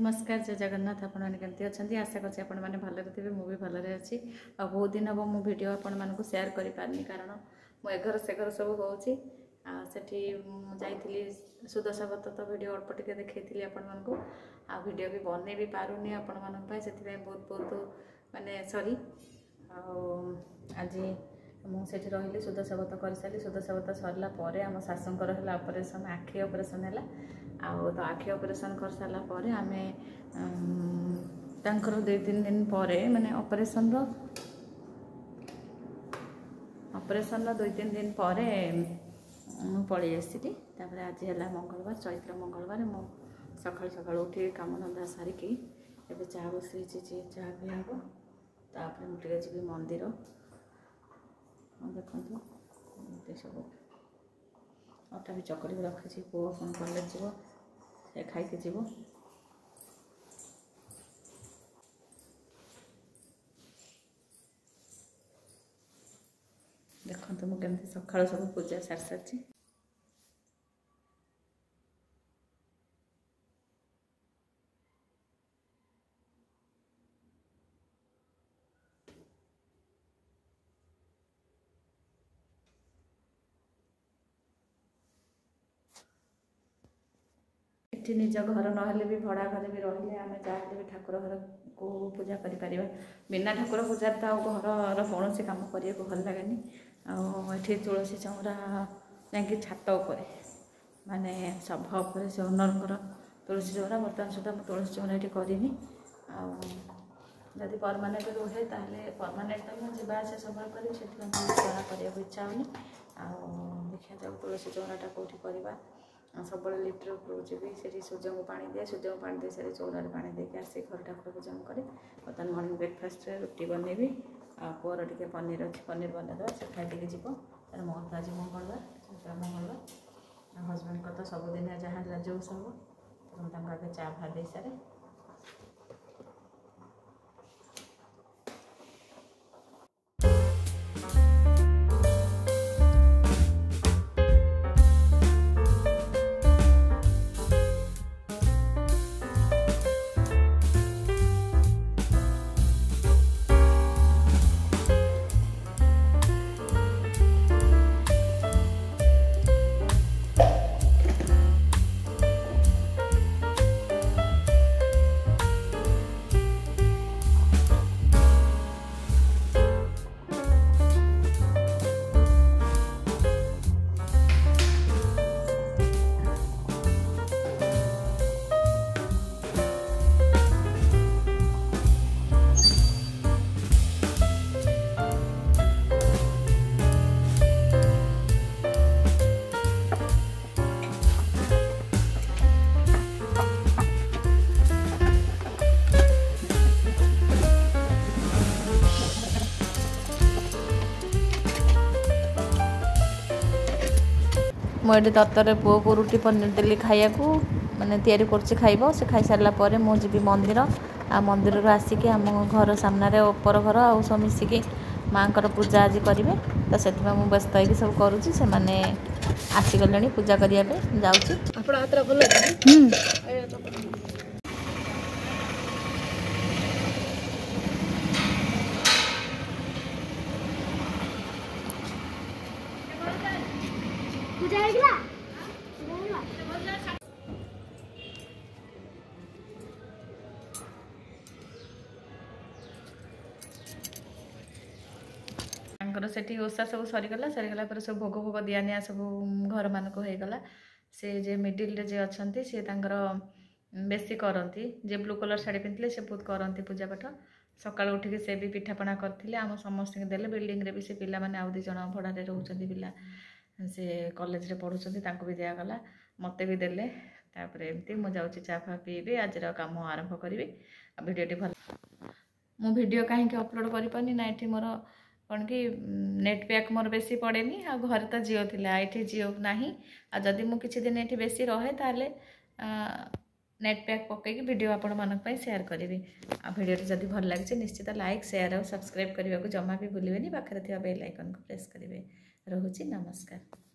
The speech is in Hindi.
नमस्कार जय जगन्नाथ आपण मैंने केमती अच्छा आशा करছি आपण मैंने भलरे थे मुझे भलरे अच्छी आ बहुत दिन हम मो वीडियो आपण मानक शेयर कर पारनी कारण मो एघर सेघर सब होची सेठी जाइथिली सुदशा व्रत तो वीडियो अल्प टिके देखैथिली आपण मानक आ वीडियो भी बनै भी पारुनी आपण मानक पय सेति बहुत बहुत माने सॉरी आज मुझे रही सुदशा व्रत कर सारी सुदशा व्रत सरला आम शाशुंकर है ऑपरेशन आखि ऑपरेशन है आउ तो आखि ऑपरेशन कर सारा पर आम दो तीन दिन पर माने ऑपरेशन दो तीन दिन पर पलि आसी आज है मंगलवार चैत्र मंगलवार मो सकाल सकाल उठी काम धंदा सारिकी ए चाह बसई चाह पी हम तापर मुझे जी मंदिर देखो सब अटा भी चकड़ी रखी पुओ फोन कॉलेज जीव से खाई जीव देखो मुझे सकाल सब पूजा सारी सारी निज घर ना भी भड़ा घर भी रही आम चाहे भी ठाकुर घर को पूजा कर बिना ठाकुर पूजा तो घर कौन कम करने को भल लगे ये तुलसी चौरा जा छात उपर माने सभा उपर से ओनर तुलसी चौरा बर्तमान सुधा तुलसी चौरा ये करनी आदि परमानेंट रुहे ताले परमानेंट तो मुझे जावास सब करी से चौरा करने इच्छा होनी देखा जाऊ तुलसी चौराटा कौटी करवा सब लिफ्ट उपरକୁ ଯିବି ସେଠି ସୂର୍ଯ୍ୟଙ୍କୁ ପାଣି ଦିଏ ସୂର୍ଯ୍ୟଙ୍କୁ ପାଣି ଦେଇ ସାରି ଚଉରାରେ ପାଣି ଦେଇକି ଆସି ଘର ଠାକୁର ପୂଜା କରେ ବର୍ତ୍ତମାନ ମର୍ଣ୍ଣିଂ ବ୍ରେକଫାଷ୍ଟରେ ରୁଟି ବନେଇବି ଆଉ ପୁଅର ଟିକେ ପନିର ଅଛି ପନିର ବନେଇଦେବା ସେ ଖାଇଦେଇକି ଯିବ ତାର ମୋର ତ ଆଜି ମଙ୍ଗଳବାର ମଙ୍ଗଳବାର ଆଉ ହଜବେଣ୍ଡଙ୍କ ତ ସବୁଦିନ ଯାହା ରାଜଉତ୍ସବ ହେବ ତେଣୁ ତାଙ୍କୁ ଆଗେ ଚା ଫା ଦେଇ ସାରେ मुझे तरतर पुओ को रुटी पनीर देली खाया माने तैयारी करछि खाइबो से खाई सारला परे मो जीवी मंदिर आ मंदिर रो आसिके आम घर सामने ओपर घर आ सब मिसिके माँ पूजा आज करेंगे तो से व्यस्त होगी सब करुँची से मैंने आसीगले पूजा करने जाऊँ सेठी ओषा सब सरीगला पर सब भोग भोग दिया निया सब घर मानक होगला से जे मिडिल रे जे अच्छी सी बेसी करती जे ब्लू कलर शाढ़ी पिंधले से बहुत करती पूजा पाठ सकाल उठिक से भी पिठापणा करते आम समस्त देले बिल्डिंग रे भी से पिला माने आउ 2 जण भड़ारे रोचंती पिला से कॉलेज रे पढ़ुचंती तांको भी दियागला मते भी देले तापर एमती मु जाउची चा फा पीबे आज काम आरंभ करी वीडियोटी भल मु वीडियो कहीं अपलोड करि पानी ना एठी मोर कौन कि नेट पैक मोर बेसी पड़ेनी आ घर तो जिओ थिला ये जिओ ना आ जदि मु किछि दिन ये बेसी रहे ताले नेट पैक पकईकि वीडियो आपण मानक शेयर करी आ वीडियो जदि भल लगे निश्चित लाइक शेयर और सब्सक्राइब करने को जमा भी भूलें पाखे बेल आइकन को प्रेस करेंगे। रोची नमस्कार।